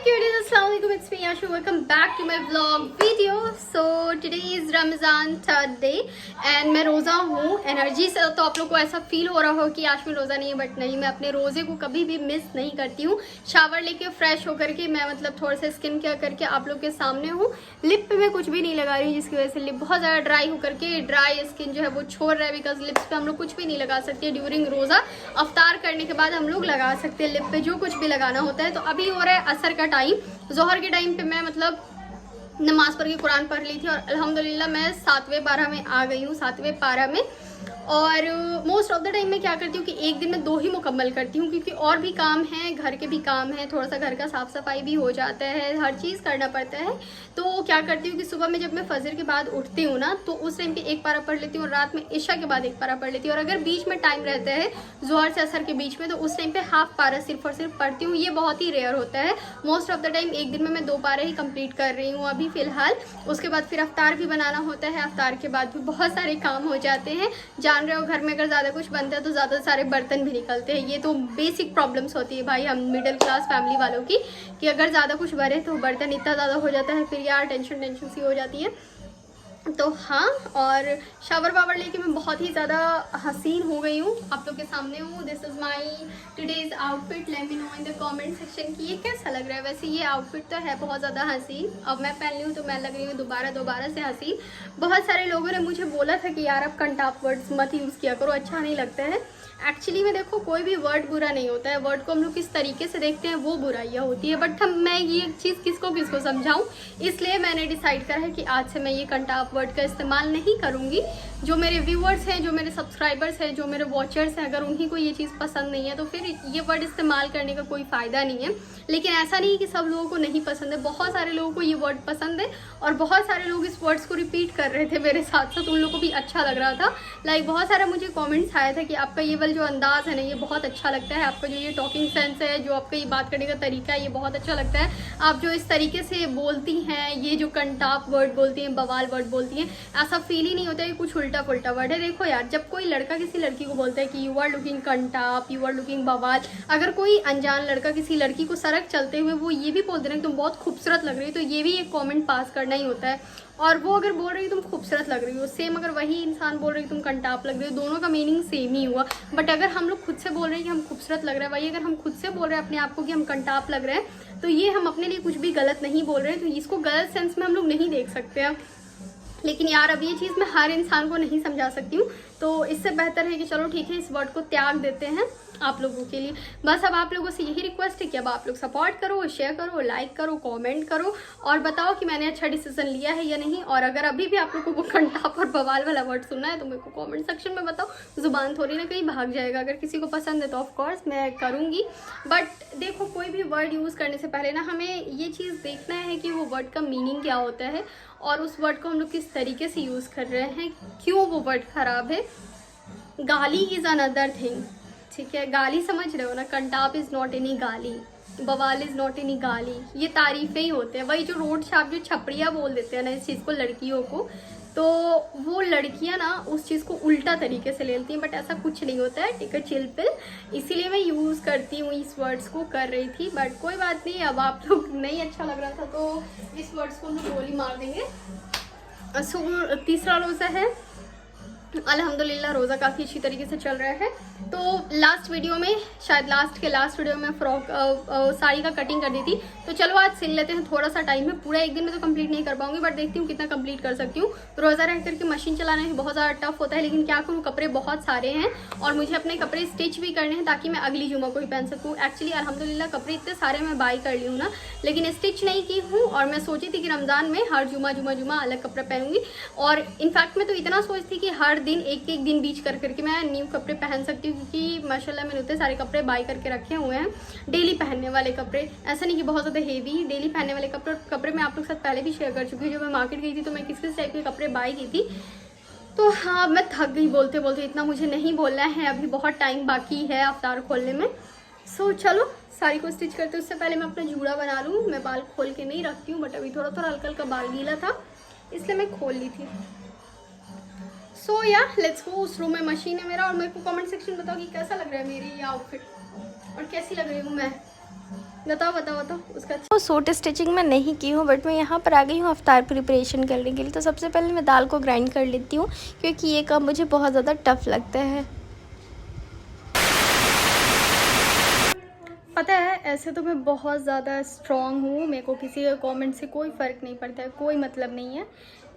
cuties, assalamualaikum, it's me Ashu. Welcome back to my vlog video. So today is Ramadan third day and मैं रोज़ा हूँ energy से। तो आप लोग को ऐसा फील हो रहा हो कि आज में रोज़ा नहीं है, बट नहीं, मैं अपने रोज़े को कभी भी मिस नहीं करती हूँ। शावर लेके फ्रेश होकर के मैं मतलब थोड़ा सा स्किन केयर करके आप लोग के सामने हूँ। लिप पे मैं कुछ भी नहीं लगा रही हूँ, जिसकी वजह से लिप बहुत ज़्यादा ड्राई होकर के ड्राई स्किन जो है वो छोड़ रहा है। बिकॉज लिप्स पे हम लोग कुछ भी नहीं लगा सकते ड्यूरिंग रोज़ा। अफ्तार करने के बाद हम लोग लगा सकते हैं लिप पे जो कुछ भी लगाना होता है। तो अभी हो रहा है असर का टाइम। जोहर के टाइम पे मैं मतलब नमाज पढ़ के कुरान पढ़ ली थी और अल्हम्दुलिल्लाह मैं 7वें पारा में आ गई हूँ, 7वें पारा में। और मोस्ट ऑफ द टाइम मैं क्या करती हूँ कि एक दिन में 2 ही मुकम्मल करती हूँ, क्योंकि और भी काम है, घर के भी काम है, थोड़ा सा घर का साफ़ सफाई भी हो जाता है, हर चीज़ करना पड़ता है। तो क्या करती हूँ कि सुबह में जब मैं फजर के बाद उठती हूँ ना, तो उस टाइम पे एक पारा पढ़ लेती हूँ और रात में इशा के बाद एक पारा पढ़ लेती हूँ। और अगर बीच में टाइम रहता है जोहर से असर के बीच में, तो उस टाइम पे हाफ पारा सिर्फ और सिर्फ पढ़ती हूँ। ये बहुत ही रेयर होता है। मोस्ट ऑफ द टाइम एक दिन में मैं 2 पारे ही कंप्लीट कर रही हूँ अभी फ़िलहाल। उसके बाद फिर अफ्तार भी बनाना होता है, अफ्तार के बाद भी बहुत सारे काम हो जाते हैं। जान रहे हो, घर में अगर ज़्यादा कुछ बनता है तो ज़्यादा सारे बर्तन भी निकलते हैं। ये तो बेसिक प्रॉब्लम्स होती है भाई हम मिडिल क्लास फैमिली वालों की, कि अगर ज़्यादा कुछ भरे तो बर्तन इतना ज़्यादा हो जाता है, फिर यार टेंशन सी हो जाती है। तो हाँ, और शावर वावर लेके मैं बहुत ही ज़्यादा हसीन हो गई हूँ, आप लोग के सामने हूँ। This is my today's outfit. Let me know in the comment section कि ये कैसा लग रहा है। वैसे ये आउटफिट तो है बहुत ज़्यादा हसीन, अब मैं पहन ली हूँ तो मैं लग रही हूँ दोबारा से हसीन। बहुत सारे लोगों ने मुझे बोला था कि यार अब कंटाप वर्ड्स मत यूज़ किया करो, अच्छा नहीं लगता है। एक्चुअली में देखो, कोई भी वर्ड बुरा नहीं होता है, वर्ड को हम लोग किस तरीके से देखते हैं वो बुराइयाँ होती है। बट मैं ये चीज़ किसको समझाऊं, इसलिए मैंने डिसाइड करा है कि आज से मैं ये कंटाप वर्ड का इस्तेमाल नहीं करूँगी। जो मेरे व्यूअर्स हैं, जो मेरे सब्सक्राइबर्स हैं, जो मेरे वॉचर्स हैं, अगर उन्हीं को ये चीज़ पसंद नहीं है तो फिर ये वर्ड इस्तेमाल करने का कोई फ़ायदा नहीं है। लेकिन ऐसा नहीं कि सब लोगों को नहीं पसंद है, बहुत सारे लोगों को ये वर्ड पसंद है और बहुत सारे लोग इस वर्ड्स को रिपीट कर रहे थे मेरे साथ साथ, उन लोगों को भी अच्छा लग रहा था। लाइक बहुत सारा मुझे कमेंट्स आया था कि आपका ये वाला जो अंदाज़ है ना, ये बहुत अच्छा लगता है, आपका जो ये टॉकिंग सेंस है, जो आपका ये बात करने का तरीका है, ये बहुत अच्छा लगता है, आप जो इस तरीके से बोलती हैं, ये जो कंटाप वर्ड बोलती हैं, बवाल वर्ड बोलती हैं, ऐसा फील ही नहीं होता है कि कुछ उल्टा पुल्टा वर्ड है। देखो यार, जब कोई लड़का किसी लड़की को बोलता है कि यू आर लुकिंग कंटाप, यू आर लुकिंग बवाल, अगर कोई अनजान लड़का किसी लड़की को सड़क चलते हुए वो ये भी बोल दे रहे हैं कि तुम बहुत खूबसूरत लग रही हो, तो ये भी एक कमेंट पास करना ही होता है। और वो अगर बोल रही हो तुम खूबसूरत लग रही हो, सेम अगर वही इंसान बोल रही है तुम कंटाप लग रही हो, दोनों का मीनिंग सेम ही हुआ। बट अगर हम लोग खुद से बोल रहे हैं कि हम खूबसूरत लग रहे हैं, वही अगर हम खुद से बोल रहे हैं अपने आप को कि हम कंटाप लग रहे हैं, तो ये हम अपने लिए कुछ भी गलत नहीं बोल रहे हैं। तो इसको गलत सेंस में हम लोग नहीं देख सकते हैं। लेकिन यार अब ये चीज़ मैं हर इंसान को नहीं समझा सकती हूँ, तो इससे बेहतर है कि चलो ठीक है, इस वर्ड को त्याग देते हैं आप लोगों के लिए। बस अब आप लोगों से यही रिक्वेस्ट है कि अब आप लोग सपोर्ट करो, शेयर करो, लाइक करो, कमेंट करो और बताओ कि मैंने अच्छा डिसीजन लिया है या नहीं। और अगर अभी भी आप लोगों को कंटाप और बवाल वाला वर्ड सुनना है तो मेरे को कमेंट सेक्शन में बताओ, जुबान थोड़ी ना कहीं भाग जाएगा। अगर किसी को पसंद है तो ऑफकोर्स मैं करूँगी। बट देखो, कोई भी वर्ड यूज़ करने से पहले ना हमें ये चीज़ देखना है कि वो वर्ड का मीनिंग क्या होता है और उस वर्ड को हम लोग किस तरीके से यूज़ कर रहे हैं, क्यों वो वर्ड ख़राब है। गाली इज़ अनदर थिंग, ठीक है, गाली समझ रहे हो ना, कंटाप इज़ नॉट एनी गाली, बवाल इज़ नॉट एनी गाली, ये तारीफ़ें ही होते हैं। वही जो रोड छाप जो छपड़ियाँ बोल देते हैं ना इस चीज़ को लड़कियों को, तो वो लड़कियां ना उस चीज़ को उल्टा तरीके से ले लेती हैं। बट ऐसा कुछ नहीं होता है, ठीक है, चिल पिल। इसीलिए मैं यूज़ करती हूँ, इस वर्ड्स को कर रही थी। बट कोई बात नहीं, अब आप लोग नहीं अच्छा लग रहा था तो इस वर्ड्स को हम लोग गोली मार देंगे। सो तीसरा रोज़ा है, अल्हम्दुलिल्लाह रोज़ा काफ़ी अच्छी तरीके से चल रहा है। तो लास्ट वीडियो में, शायद लास्ट वीडियो में फ्रॉक साड़ी का कटिंग कर दी थी, तो चलो आज सिल लेते हैं। थोड़ा सा टाइम है, पूरा एक दिन में तो कंप्लीट नहीं कर पाऊंगी, बट देखती हूँ कितना कंप्लीट कर सकती हूँ। रोज़ा रह करके मशीन चलाना ही बहुत ज़्यादा टफ होता है, लेकिन क्या करूँ, कपड़े बहुत सारे हैं और मुझे अपने कपड़े स्टिच भी करने हैं ताकि मैं अगली जुमा को ही पहन सकूँ। एक्चुअली अल्हम्दुलिल्लाह कपड़े इतने सारे मैं बाई कर ली हूँ ना, लेकिन स्टिच नहीं की हूँ। और मैं सोची थी कि रमज़ान में हर जुमा अलग कपड़े पहनूंगी। और इनफैक्ट मैं तो इतना सोचती कि हर दिन एक दिन बीच करके मैं न्यू कपड़े पहन सकती हूँ, क्योंकि माशाल्लाह मैंने उतने सारे कपड़े बाई करके रखे हुए हैं, डेली पहनने वाले कपड़े। ऐसा नहीं कि बहुत ज़्यादा हेवी, डेली पहनने वाले कपड़े मैं आप लोग के साथ पहले भी शेयर कर चुकी हूँ। जब मैं मार्केट गई थी तो मैं किस टाइप के कपड़े बाई की थी। तो हाँ, मैं थक गई बोलते बोलते, इतना मुझे नहीं बोलना है, अभी बहुत टाइम बाकी है अफ्तार खोलने में। सो चलो साड़ी को स्टिच करते उससे पहले मैं अपना जूड़ा बना लूँ। मैं बाल खोल के नहीं रखती हूँ, बट अभी थोड़ा हल्का हल्का बाल गीला था इसलिए मैं खोल ली थी। सो या लेट्स गो। उस रूम में मशीन है मेरा। और मेरे को कमेंट सेक्शन बताओ कि कैसा लग रहा है मेरी ये आउटफिट और कैसी लग रही हूँ मैं। बताओ उसका। तो सूट स्टिचिंग मैं नहीं की हूँ, बट मैं यहाँ पर आ गई हूँ अफ्तार प्रिपरेशन करने के लिए। तो सबसे पहले मैं दाल को ग्राइंड कर लेती हूँ, क्योंकि ये काम मुझे बहुत ज़्यादा टफ लगता है। पता है, ऐसे तो मैं बहुत ज़्यादा स्ट्रॉन्ग हूँ, मेरे को किसी के कमेंट से कोई फ़र्क नहीं पड़ता है, कोई मतलब नहीं है।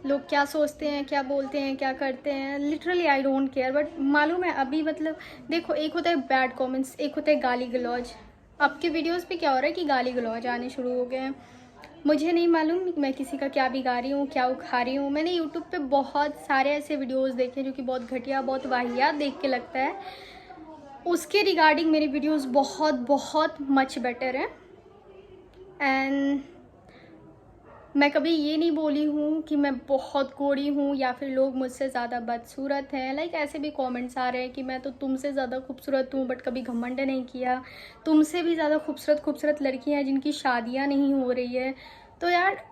लोग क्या सोचते हैं, क्या बोलते हैं, क्या करते हैं, literally I don't care. But मालूम है अभी मतलब देखो, एक होता है बैड कमेंट्स, एक होता है गाली गलौज। आपके वीडियोस पे क्या हो रहा है कि गाली गलौज आने शुरू हो गए हैं। मुझे नहीं मालूम मैं किसी का क्या बिगा रही हूँ, क्या उखा रही हूँ। मैंने यूट्यूब पे बहुत सारे ऐसे वीडियोज़ देखे जो कि बहुत घटिया, बहुत वाहियात देख के लगता है। उसके रिगार्डिंग मेरी वीडियोस बहुत बहुत मच बेटर हैं। एंड मैं कभी ये नहीं बोली हूँ कि मैं बहुत गोरी हूँ या फिर लोग मुझसे ज़्यादा बदसूरत हैं। लाइक ऐसे भी कमेंट्स आ रहे हैं कि मैं तो तुमसे ज़्यादा खूबसूरत हूँ, बट कभी घमंड नहीं किया। तुमसे भी ज़्यादा खूबसूरत लड़कियाँ हैं जिनकी शादियाँ नहीं हो रही है। तो यार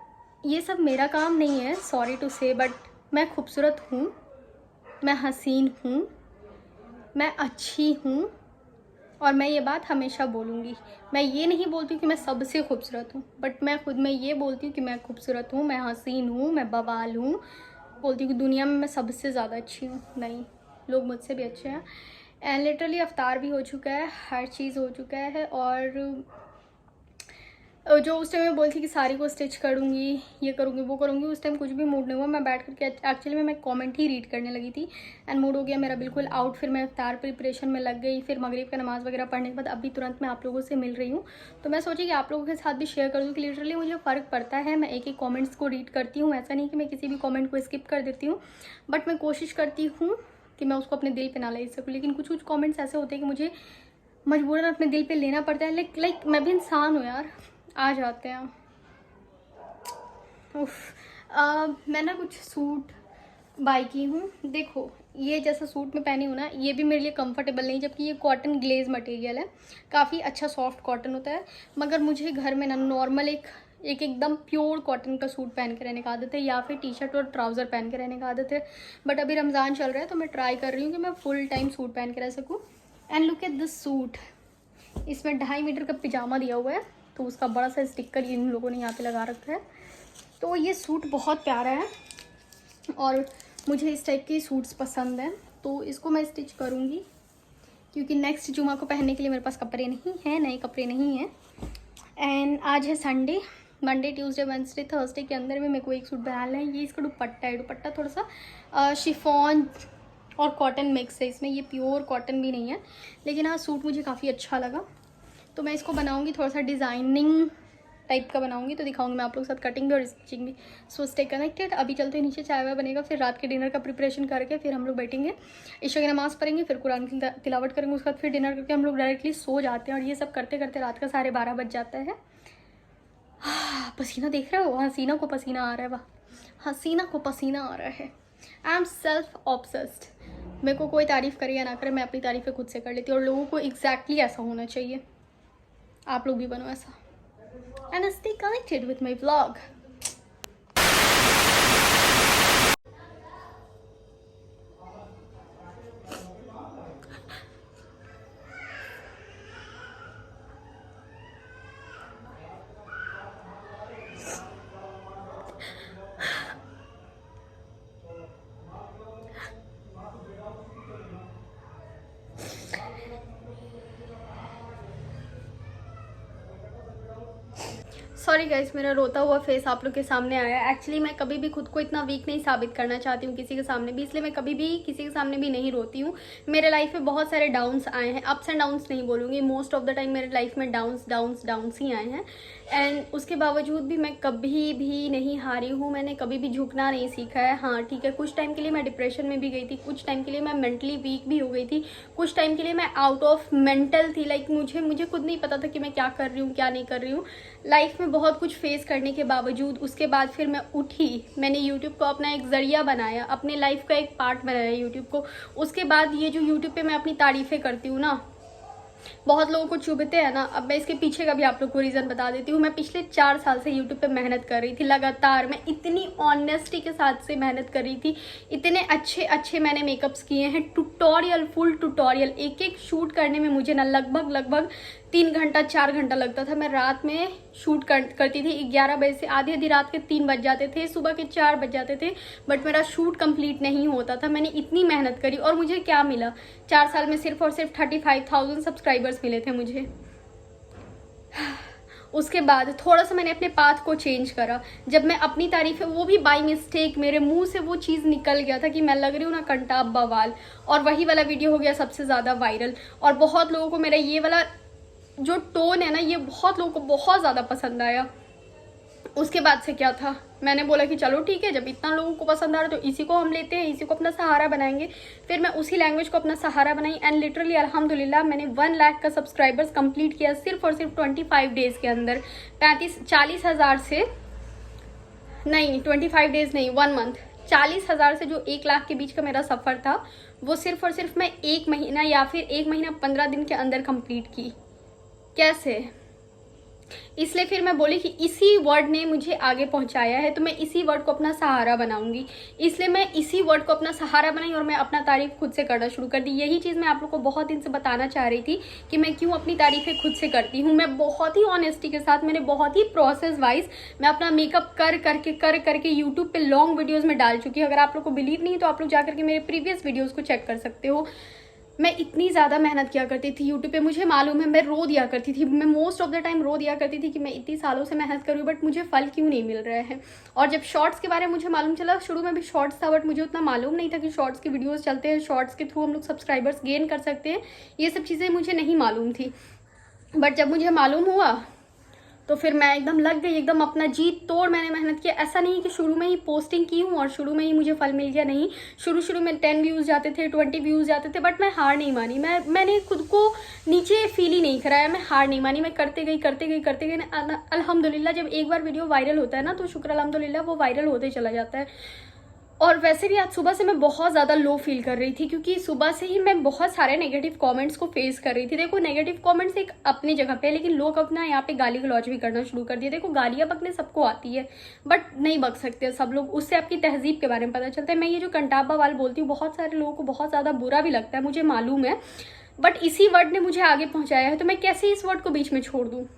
ये सब मेरा काम नहीं है, सॉरी टू से, बट मैं खूबसूरत हूँ, मैं हसीन हूँ, मैं अच्छी हूँ, और मैं ये बात हमेशा बोलूँगी। मैं ये नहीं बोलती हूँ कि मैं सबसे खूबसूरत हूँ, बट मैं खुद में ये बोलती हूँ कि मैं खूबसूरत हूँ, मैं हसीन हूँ, मैं बवाल हूँ। बोलती हूँ कि दुनिया में मैं सबसे ज़्यादा अच्छी हूँ। नहीं, लोग मुझसे भी अच्छे हैं। एंड लिटरली अवतार भी हो चुका है, हर चीज़ हो चुका है। और जो उस टाइम मैं बोलती कि साड़ी को स्टिच करूँगी, ये करूँगी, वो करूँगी, उस टाइम कुछ भी मूड नहीं हुआ। मैं बैठ करके एक्चुअली मैं कमेंट ही रीड करने लगी थी, एंड मूड हो गया मेरा बिल्कुल आउट। फिर मैं इफ्तार प्रिपरेशन में लग गई। फिर मगरिब का नमाज़ वगैरह पढ़ने के बाद अभी तुरंत मैं आप लोगों से मिल रही हूँ। तो मैं सोची कि आप लोगों के साथ भी शेयर कर दूँ कि लिटरली मुझे फ़र्क पड़ता है। मैं एक एक कॉमेंट्स को रीड करती हूँ, ऐसा नहीं कि मैं किसी भी कॉमेंट को स्किप कर देती हूँ, बट मैं कोशिश करती हूँ कि मैं उसको अपने दिल पर ना ले सकूँ। लेकिन कुछ कॉमेंट्स ऐसे होते हैं कि मुझे मजबूरन अपने दिल पे लेना पड़ता है। लाइक मैं भी इंसान हूँ यार, आ जाते हैं। मैं ना कुछ सूट बाई की हूँ। देखो ये जैसा सूट मैं पहनी हूँ ना, ये भी मेरे लिए कंफर्टेबल नहीं, जबकि ये कॉटन ग्लेज मटेरियल है, काफ़ी अच्छा सॉफ्ट कॉटन होता है। मगर मुझे घर में ना नॉर्मल एकदम प्योर कॉटन का सूट पहन के रहने का आदत है, या फिर टी शर्ट और ट्राउज़र पहन के रहने का आदत है। बट अभी रमज़ान चल रहा है तो मैं ट्राई कर रही हूँ कि मैं फुल टाइम सूट पहन के रह सकूँ। And look at this suit, इसमें 2.5 मीटर का पिजामा दिया हुआ है, तो उसका बड़ा सा स्टिकर इन लोगों ने यहाँ पे लगा रखा है। तो ये सूट बहुत प्यारा है और मुझे इस टाइप के सूट्स पसंद हैं। तो इसको मैं स्टिच करूँगी, क्योंकि नेक्स्ट जुमा को पहनने के लिए मेरे पास कपड़े नहीं हैं, नए कपड़े नहीं हैं। एंड आज है Sunday, Monday Tuesday Wednesday Thursday के अंदर में मेरे को एक सूट बनाना है। ये इसका दुपट्टा है, दुपट्टा थोड़ा सा शिफॉन और कॉटन मिक्स है इसमें, ये प्योर कॉटन भी नहीं है। लेकिन हाँ सूट मुझे काफ़ी अच्छा लगा, तो मैं इसको बनाऊँगी, थोड़ा सा डिज़ाइनिंग टाइप का बनाऊंगी, तो दिखाऊंगी मैं आप लोगों के साथ कटिंग भी और स्टिचिंग भी। So stay connected. अभी चलते हैं नीचे, चाय वाय बनेगा, फिर रात के डिनर का प्रिपरेशन करके फिर हम लोग बैठेंगे, ईशा की नमाज़ पढ़ेंगे, फिर कुरान की तिलावत करेंगे, उसके बाद फिर डिनर करके हम लोग डायरेक्टली सो जाते हैं। और ये सब करते करते रात का 12:30 बज जाता है। पसीना देख रहे हो, हसीना को पसीना आ रहा है, वाह हसीना को पसीना आ रहा है। I am self obsessed. मेरे को कोई तारीफ़ करे या ना करे, मैं अपनी तारीफ़ें खुद से कर लेती हूँ, और लोगों को एग्जैक्टली ऐसा होना चाहिए। आप लोग भी बनो ऐसा। And stay connected with my vlog. Sorry guys, मेरा रोता हुआ फेस आप लोग के सामने आया है। एक्चुअली मैं कभी भी खुद को इतना वीक नहीं साबित करना चाहती हूँ किसी के सामने भी, इसलिए मैं कभी भी किसी के सामने भी नहीं रोती हूँ। मेरे लाइफ में बहुत सारे डाउन्स आए हैं, अप्स एंड डाउन्स नहीं बोलूँगी, मोस्ट ऑफ द टाइम मेरे लाइफ में डाउन्स ही आए हैं। एंड उसके बावजूद भी मैं कभी भी नहीं हारी हूँ, मैंने कभी भी झुकना नहीं सीखा है। हाँ ठीक है, कुछ टाइम के लिए मैं डिप्रेशन में भी गई थी, कुछ टाइम के लिए मैं मेंटली वीक भी हो गई थी, कुछ टाइम के लिए मैं आउट ऑफ मेंटल थी। लाइक मुझे खुद नहीं पता था कि मैं क्या कर रही हूँ, क्या नहीं कर रही हूँ। लाइफ में बहुत कुछ फेस करने के बावजूद उसके बाद फिर मैं उठी, मैंने यूट्यूब को अपना एक ज़रिया बनाया, अपने लाइफ का एक पार्ट बनाया यूट्यूब को। उसके बाद ये जो यूट्यूब पे मैं अपनी तारीफ़ें करती हूँ ना, बहुत लोगों को चुभते हैं ना। अब मैं इसके पीछे का भी आप लोग को रीज़न बता देती हूँ। मैं पिछले 4 साल से यूट्यूब पे मेहनत कर रही थी लगातार, मैं इतनी ऑनेस्टी के साथ से मेहनत कर रही थी, इतने अच्छे मैंने मेकअप्स किए हैं, ट्यूटोरियल, फुल ट्यूटोरियल, एक शूट करने में मुझे ना लगभग 3 घंटा 4 घंटा लगता था। मैं रात में शूट करती थी 11 बजे से, आधी आधी रात के 3 बज जाते थे, सुबह के 4 बज जाते थे, बट मेरा शूट कंप्लीट नहीं होता था। मैंने इतनी मेहनत करी और मुझे क्या मिला? 4 साल में सिर्फ और सिर्फ 35,000 सब्सक्राइबर्स मिले थे मुझे। उसके बाद थोड़ा सा मैंने अपने पाथ को चेंज करा। जब मैं अपनी तारीफ है, वो भी बाय मिस्टेक मेरे मुंह से वो चीज़ निकल गया था कि मैं लग रही हूँ ना कंटाप बवाल, और वही वाला वीडियो हो गया सबसे ज़्यादा वायरल। और बहुत लोगों को मेरा ये वाला जो टोन है ना, ये बहुत लोगों को बहुत ज़्यादा पसंद आया। उसके बाद से क्या था, मैंने बोला कि चलो ठीक है, जब इतना लोगों को पसंद आ रहा है तो इसी को हम लेते हैं, इसी को अपना सहारा बनाएंगे। फिर मैं उसी लैंग्वेज को अपना सहारा बनाई एंड लिटरली अल्हम्दुलिल्लाह मैंने 1 लाख का सब्सक्राइबर्स कंप्लीट किया सिर्फ और सिर्फ 25 डेज़ के अंदर। 40 हज़ार से नहीं, 25 डेज़ नहीं, 1 मंथ। 40 हज़ार से जो 1 लाख के बीच का मेरा सफ़र था, वो सिर्फ और सिर्फ मैं 1 महीना या फिर 1 महीना 15 दिन के अंदर कंप्लीट की। कैसे? इसलिए फिर मैं बोली कि इसी वर्ड ने मुझे आगे पहुंचाया है, तो मैं इसी वर्ड को अपना सहारा बनाऊंगी। इसलिए मैं इसी वर्ड को अपना सहारा बनाई और मैं अपना तारीफ खुद से करना शुरू कर दी। यही चीज़ मैं आप लोग को बहुत दिन से बताना चाह रही थी कि मैं क्यों अपनी तारीफें खुद से करती हूँ। मैं बहुत ही ऑनेस्टी के साथ, मैंने बहुत ही प्रोसेस वाइज मैं अपना मेकअप कर करके यूट्यूब पे लॉन्ग वीडियोज़ में डाल चुकी हूँ। अगर आप लोग को बिलीव नहीं है तो आप लोग जाकर के मेरे प्रीवियस वीडियोज़ को चेक कर सकते हो। मैं इतनी ज़्यादा मेहनत किया करती थी यूट्यूब पे, मुझे मालूम है मैं रो दिया करती थी, मैं मोस्ट ऑफ द टाइम रो दिया करती थी कि मैं इतनी सालों से मेहनत करूँ बट मुझे फल क्यों नहीं मिल रहा है। और जब शॉर्ट्स के बारे में मुझे मालूम चला, शुरू में भी शॉर्ट्स था बट मुझे उतना मालूम नहीं था कि शॉर्ट्स की वीडियोज़ चलते हैं, शॉर्ट्स के थ्रू हम लोग सब्सक्राइबर्स गेन कर सकते हैं, ये सब चीज़ें मुझे नहीं मालूम थी। बट जब मुझे मालूम हुआ तो फिर मैं एकदम लग गई, एकदम अपना जी तोड़ मैंने मेहनत किया। ऐसा नहीं कि शुरू में ही पोस्टिंग की हूँ और शुरू में ही मुझे फल मिल गया, नहीं। शुरू में 10 व्यूज़ जाते थे, 20 व्यूज़ जाते थे, बट मैं हार नहीं मानी। मैंने खुद को नीचे फील ही नहीं कराया, मैं हार नहीं मानी। मैं करते गई अल्हम्दुलिल्लाह। जब एक बार वीडियो वायरल होता है ना तो शुक्र अल्हम्दुलिल्लाह वो वायरल होते चला जाता है। और वैसे भी आज सुबह से मैं बहुत ज़्यादा लो फील कर रही थी क्योंकि सुबह से ही मैं बहुत सारे नेगेटिव कमेंट्स को फेस कर रही थी। देखो, नेगेटिव कमेंट्स एक अपनी जगह पे, लेकिन लोग अपना यहाँ पे गाली गलौज भी करना शुरू कर दिए। देखो, गालियाँ बकने सबको आती है बट नहीं बक सकते सब लोग, उससे आपकी तहजीब के बारे में पता चलता है। मैं ये जो कंटाप बवाल बोलती हूँ, बहुत सारे लोगों को बहुत ज़्यादा बुरा भी लगता है, मुझे मालूम है, बट इसी वर्ड ने मुझे आगे पहुँचाया है, तो मैं कैसे इस वर्ड को बीच में छोड़ दूँ।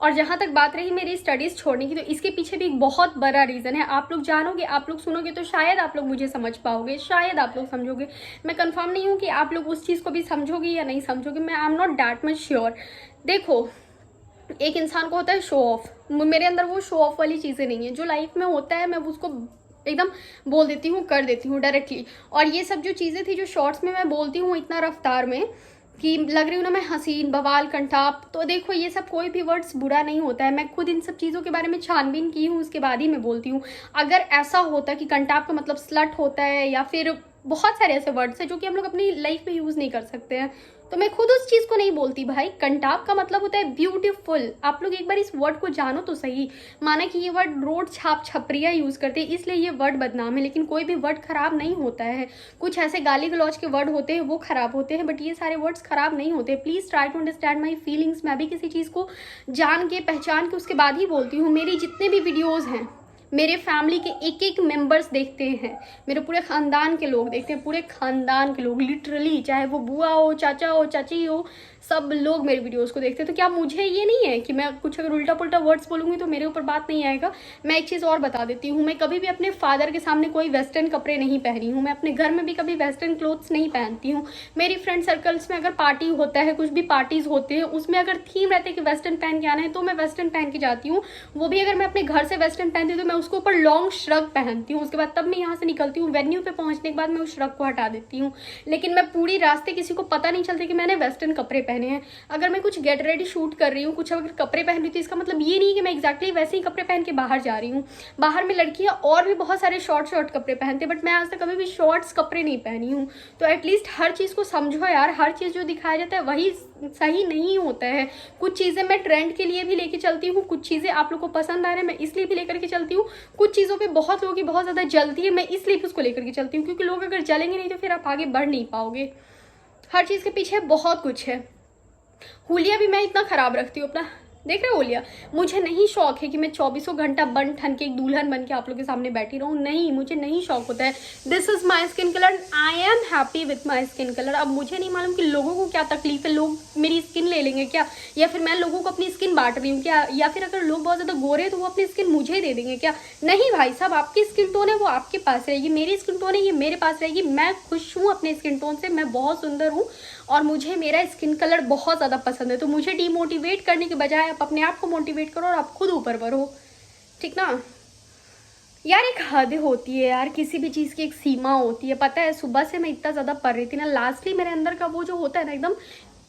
और जहाँ तक बात रही मेरी स्टडीज़ छोड़ने की, तो इसके पीछे भी एक बहुत बड़ा रीज़न है। आप लोग जानोगे, आप लोग सुनोगे तो शायद आप लोग मुझे समझ पाओगे, शायद आप लोग समझोगे। मैं कंफर्म नहीं हूँ कि आप लोग उस चीज़ को भी समझोगे या नहीं समझोगे, मैं I am not that much sure. देखो, एक इंसान को होता है शो ऑफ, मेरे अंदर वो शो ऑफ वाली चीज़ें नहीं है। जो लाइफ में होता है मैं उसको एकदम बोल देती हूँ, कर देती हूँ डायरेक्टली। और ये सब जो चीज़ें थी जो शॉर्ट्स में मैं बोलती हूँ इतना रफ्तार में कि लग रही हूँ ना मैं हसीन, बवाल, कंटाप, तो देखो ये सब कोई भी वर्ड्स बुरा नहीं होता है। मैं खुद इन सब चीज़ों के बारे में छानबीन की हूँ, उसके बाद ही मैं बोलती हूँ। अगर ऐसा होता कि कंटाप का मतलब स्लट होता है या फिर बहुत सारे ऐसे वर्ड्स हैं जो कि हम लोग अपनी लाइफ में यूज़ नहीं कर सकते हैं, तो मैं खुद उस चीज़ को नहीं बोलती। भाई, कंटाप का मतलब होता है ब्यूटीफुल। आप लोग एक बार इस वर्ड को जानो तो सही। माना कि ये वर्ड रोड छाप छपरिया यूज़ करते हैं इसलिए ये वर्ड बदनाम है, लेकिन कोई भी वर्ड खराब नहीं होता है। कुछ ऐसे गाली गलौज के वर्ड होते हैं वो खराब होते हैं, बट ये सारे वर्ड्स खराब नहीं होते। Please try to understand my feelings. मैं भी किसी चीज़ को जान के पहचान के उसके बाद ही बोलती हूँ। मेरी जितने भी वीडियोज़ हैं, मेरे फैमिली के एक एक मेंबर्स देखते हैं, मेरे पूरे ख़ानदान के लोग देखते हैं, पूरे ख़ानदान के लोग लिटरली, चाहे वो बुआ हो, चाचा हो, चाची हो, सब लोग मेरे वीडियोस को देखते हैं। तो क्या मुझे ये नहीं है कि मैं कुछ अगर उल्टा पुल्टा वर्ड्स बोलूँगी तो मेरे ऊपर बात नहीं आएगा। मैं एक चीज़ और बता देती हूँ, मैं कभी भी अपने फादर के सामने कोई वेस्टर्न कपड़े नहीं पहनी हूँ। मैं अपने घर में भी कभी वेस्टर्न क्लोथ्स नहीं पहनती हूँ। मेरी फ्रेंड सर्कल्स में अगर पार्टी होता है, कुछ भी पार्टीज़ होते हैं, उसमें अगर थीम रहते हैं कि वेस्टर्न पहन के आना है तो मैं वेस्टर्न पहन के जाती हूँ। वो भी अगर मैं अपने घर से वेस्टर्न पहनती हूँ तो मैं उसके ऊपर लॉन्ग श्रग पहनती हूँ, उसके बाद तब मैं यहाँ से निकलती हूँ। वेन्यू पे पहुँचने के बाद मैं उस श्रग को हटा देती हूँ, लेकिन मैं पूरी रास्ते किसी को पता नहीं चलता कि मैंने वेस्टर्न कपड़े पहने हैं। अगर मैं कुछ गेट रेडी शूट कर रही हूँ, कुछ अगर कपड़े पहन रही थी, इसका मतलब ये नहीं कि मैं एग्जैक्टली वैसे ही कपड़े पहन के बाहर जा रही हूँ। बाहर में लड़कियाँ और भी बहुत सारे शॉर्ट कपड़े पहनते हैं, बट मैं आज तक कभी भी शॉर्ट्स कपड़े नहीं पहनी हूँ। तो एटलीस्ट हर चीज़ को समझो यार, हर चीज़ जो दिखाया जाता है वही सही नहीं होता है। कुछ चीज़ें मैं ट्रेंड के लिए भी लेके चलती हूँ, कुछ चीज़ें आप लोग को पसंद आ रहे हैं मैं इसलिए भी लेकर के चलती हूँ। कुछ चीज़ों पे बहुत लोगों की बहुत ज़्यादा जलती है, मैं इसलिए भी उसको लेकर के चलती हूँ, क्योंकि लोग अगर जलेंगे नहीं तो फिर आप आगे बढ़ नहीं पाओगे। हर चीज़ के पीछे बहुत कुछ है। हुलिया भी मैं इतना ख़राब रखती हूँ अपना, देख रहे हो ओलिया। मुझे नहीं शौक है कि मैं 24 घंटा बन ठन के एक दुल्हन बन के आप लोग के सामने बैठी रहूँ, नहीं, मुझे नहीं शौक होता है। This is my skin colour, I am happy with my skin colour. अब मुझे नहीं मालूम कि लोगों को क्या तकलीफ है, लोग मेरी स्किन ले लेंगे क्या, या फिर मैं लोगों को अपनी स्किन बांट रही हूँ क्या, या फिर अगर लोग बहुत ज़्यादा गोरे हैं तो वो अपनी स्किन मुझे दे देंगे क्या। नहीं भाई साहब, आपकी स्किन टोन है वो आपके पास रहेगी, मेरी स्किन टोन है ये मेरे पास रहेगी। मैं खुश हूँ अपने स्किन टोन से, मैं बहुत सुंदर हूँ और मुझे मेरा स्किन कलर बहुत ज़्यादा पसंद है। तो मुझे डीमोटिवेट करने के बजाय आप अपने आप को मोटिवेट करो और आप खुद ऊपर बढ़ो, ठीक ना यार। एक हद होती है यार, किसी भी चीज़ की एक सीमा होती है। पता है सुबह से मैं इतना ज़्यादा पढ़ रही थी ना, लास्टली मेरे अंदर का वो जो होता है ना, एकदम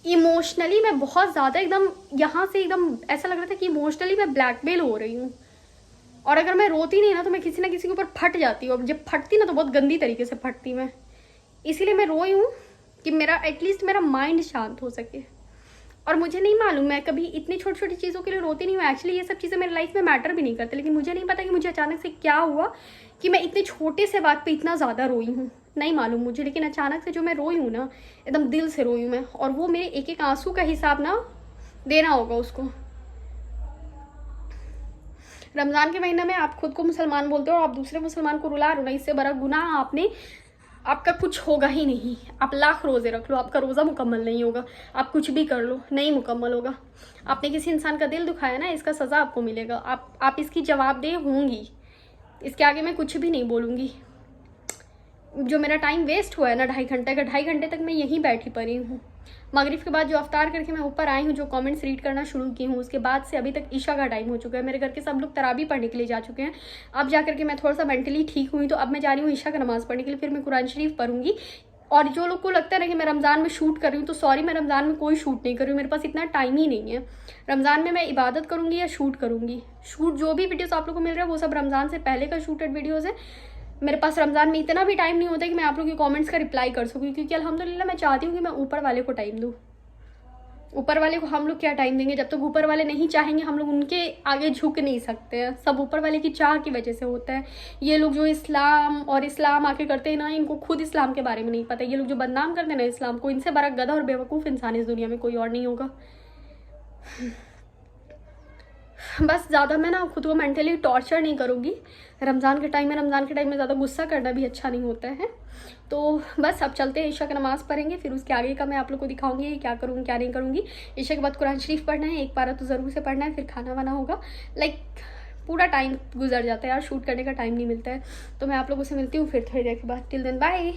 इमोशनली मैं बहुत ज़्यादा एकदम यहाँ से एकदम ऐसा लग रहा था कि इमोशनली मैं ब्लैकमेल हो रही हूँ। और अगर मैं रोती नहीं ना तो मैं किसी ना किसी के ऊपर फट जाती हूँ। अब जब फटती ना तो बहुत गंदी तरीके से फटती मैं, इसीलिए मैं रोई हूँ कि मेरा एटलीस्ट मेरा माइंड शांत हो सके। और मुझे नहीं मालूम, मैं कभी इतनी छोटी छोटी चीज़ों के लिए रोती नहीं हूँ। एक्चुअली ये सब चीज़ें मेरी लाइफ में मैटर भी नहीं करती, लेकिन मुझे नहीं पता कि मुझे अचानक से क्या हुआ कि मैं इतने छोटे से बात पे इतना ज़्यादा रोई हूँ, नहीं मालूम मुझे। लेकिन अचानक से जो मैं रोई हूँ ना, एकदम दिल से रोई हूँ मैं, और वो मेरे एक एक आंसू का हिसाब ना देना होगा उसको। रमज़ान के महीने में आप खुद को मुसलमान बोलते हो और आप दूसरे मुसलमान को रुला रहे हो ना, इससे बड़ा गुनाह आपका कुछ होगा ही नहीं। आप लाख रोज़े रख लो, आपका रोज़ा मुकम्मल नहीं होगा। आप कुछ भी कर लो, नहीं मुकम्मल होगा। आपने किसी इंसान का दिल दुखाया ना, इसका सज़ा आपको मिलेगा। आप इसकी जवाबदेह होंगी। इसके आगे मैं कुछ भी नहीं बोलूँगी। जो मेरा टाइम वेस्ट हुआ है ना 2.5 घंटे का, 2.5 घंटे तक मैं यहीं बैठी पड़ी हूँ। मगरिब के बाद जो अफ्तार करके मैं ऊपर आई हूँ, जो कमेंट्स रीड करना शुरू की हूँ, उसके बाद से अभी तक ईशा का टाइम हो चुका है। मेरे घर के सब लोग तराबी पढ़ने के लिए जा चुके हैं। अब जा करके मैं थोड़ा सा मेंटली ठीक हुई, तो अब मैं जा रही हूँ ईशा का नमाज़ पढ़ने के लिए, फिर मैं कुरान शरीफ पढ़ूंगी। और जो लोग को लगता है कि मैं रमज़ान में शूट कर रही हूँ, तो सॉरी, मैं रमज़ान में कोई शूट नहीं कर रही हूँ, मेरे पास इतना टाइम ही नहीं है। रमज़ान में मैं इबादत करूँगी या शूट करूँगी। शूट जो भी वीडियोज़ आप लोग को मिल रहा है वो सब रमज़ान से पहले का शूटेड वीडियोज़ है। मेरे पास रमज़ान में इतना भी टाइम नहीं होता कि मैं आप लोग के कमेंट्स का रिप्लाई कर सकूँ, क्योंकि अल्हम्दुलिल्लाह मैं चाहती हूँ कि मैं ऊपर वाले को टाइम दूँ। ऊपर वाले को हम लोग क्या टाइम देंगे, जब तक ऊपर वाले नहीं चाहेंगे हम लोग उनके आगे झुक नहीं सकते हैं। सब ऊपर वाले की चाह की वजह से होता है। ये लोग जो इस्लाम आके करते हैं ना, इनको खुद इस्लाम के बारे में नहीं पता। ये लोग जो बदनाम करते हैं ना इस्लाम को, इनसे बड़ा गधा और बेवकूफ़ इंसान इस दुनिया में कोई और नहीं होगा। बस ज़्यादा मैं ना खुद को मेंटली टॉर्चर नहीं करूँगी रमज़ान के टाइम में ज़्यादा गुस्सा करना भी अच्छा नहीं होता है। तो बस अब चलते हैं, ईशा की नमाज़ पढ़ेंगे, फिर उसके आगे का मैं आप लोग को दिखाऊंगी क्या करूँगी क्या नहीं करूँगी। ईशा के बाद कुरान शरीफ पढ़ना है, एक पारा तो ज़रूर से पढ़ना है, फिर खाना वाना होगा। पूरा टाइम गुजर जाता है यार, शूट करने का टाइम नहीं मिलता है। तो मैं आप लोगों से मिलती हूँ फिर थोड़ी देर के बाद। Till then bye.